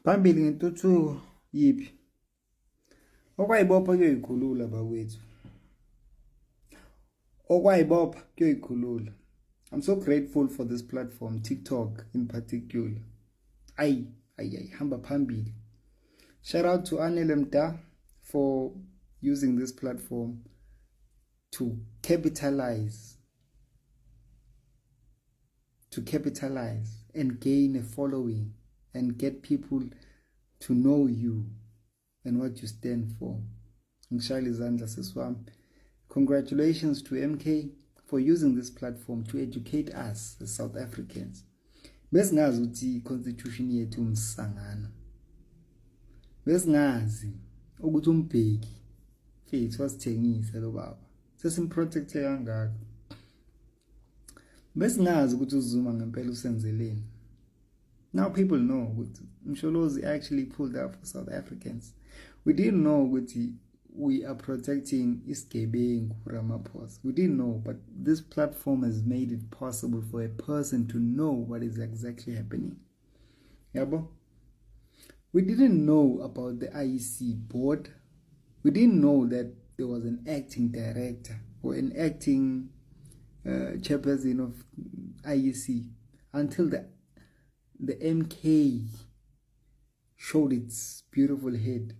Phambili ngentuthuko yipi? Okwayibopha kuyoyikhulula bakwethu. Okwayibopha kuyoyikhulula. I'm so grateful for this platform, TikTok in particular. Hamba phambili. Shout out to Anel Mda for using this platform to capitalize and gain a following and get people to know you and what you stand for. Congratulations to MK for using this platform to educate us as South Africans. Besingazi ukuthi constitution yethu umsangana. Besingazi ukuthi umbheki mfethu wasithengisa lo baba. Sesimprotecte kangaka. Besingazi ukuthi uZuma ngempela usenzeleni. Now people know ukuthi Msholozi actually pulled up for South Africans. We didn't know ukuthi we are protecting isigebengu Ramaphosa. We didn't know, but this platform has made it possible for a person to know what is exactly happening. Yabo? We didn't know about the IEC board. We didn't know that there was an acting director or an acting chairperson of IEC until the MK showed its beautiful head.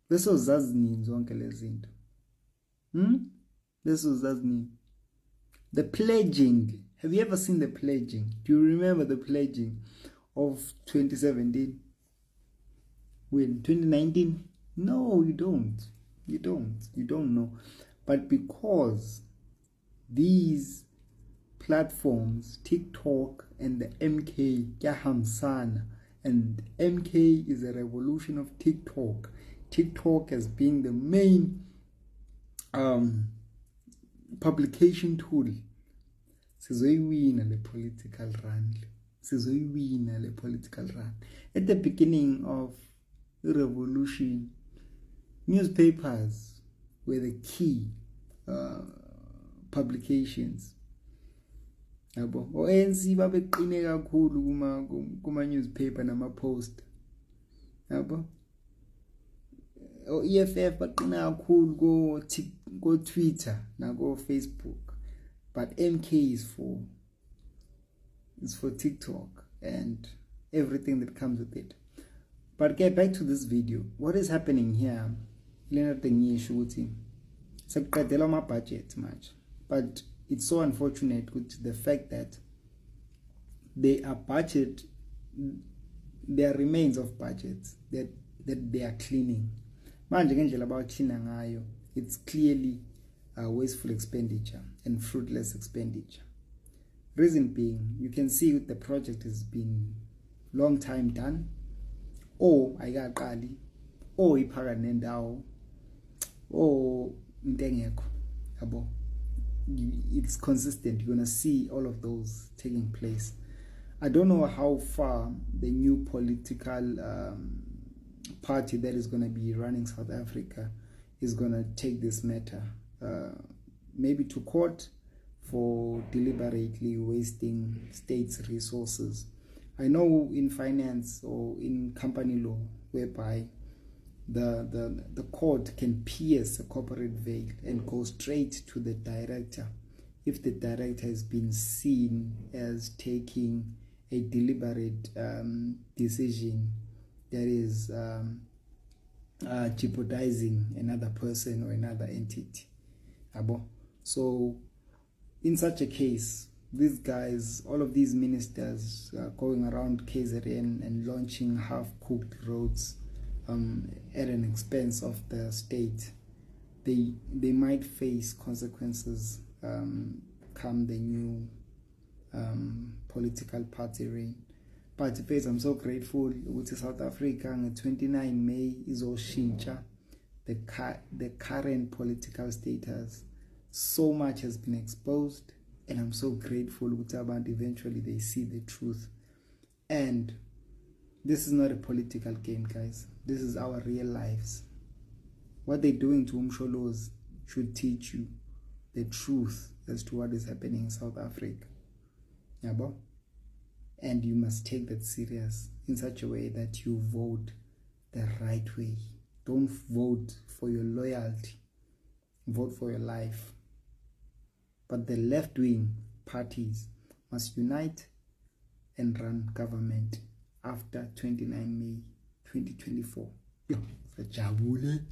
This was Zazni zonke lezinto. This was Zazni. The pledging. Have you ever seen the pledging? Do you remember the pledging of 2017? When 2019? No, you don't. You don't know. But because these platforms, TikTok and the MK, Yahamsana, and MK is a revolution of TikTok. TikTok has been the main publication tool. Sizoyiwina le political run. Sizoyiwina le political run. At the beginning of the revolution, newspapers were the key publications. Yabo, ANC babeqine kakhulu kuma newspaper nama post. Yabo. EFF baqina kakhulu go Twitter na go Facebook, but MK is for TikTok and everything that comes with it. But get back to this video. What is happening here? Leonard ngisho ukuthi sekuqedela ama budget much, but it's so unfortunate with the fact that there are remains of budgets that they are cleaning. Manje ngendlela abawucleana ngayo, it's clearly wasteful expenditure and fruitless expenditure. Reason being, you can see the project has been long time done, or ayikaqali, or iphaka nendawo, or intengekho. Yabo, it's consistent. You're gonna see all of those taking place. I don't know how far the new political party that is going to be running South Africa is going to take this matter, maybe to court for deliberately wasting states' resources. I know in finance or in company law, whereby the court can pierce a corporate veil and go straight to the director if the director has been seen as taking a deliberate decision that is jeopardizing another person or another entity. So in such a case, these guys, all of these ministers going around KZN and launching half-cooked roads at an expense of the state, they might face consequences come the new political party reign. But first, I'm so grateful with South Africa on 29 May izoshintsha the current political status. So much has been exposed, and I'm so grateful with abantu eventually they see the truth. And this is not a political game, guys. This is our real lives. What they're doing to Umsholozi should teach you the truth as to what is happening in South Africa. Yabo? and you must take that serious in such a way that you vote the right way. Don't vote for your loyalty, vote for your life. But the left-wing parties must unite and run government after 29 May 2024. Sajabule.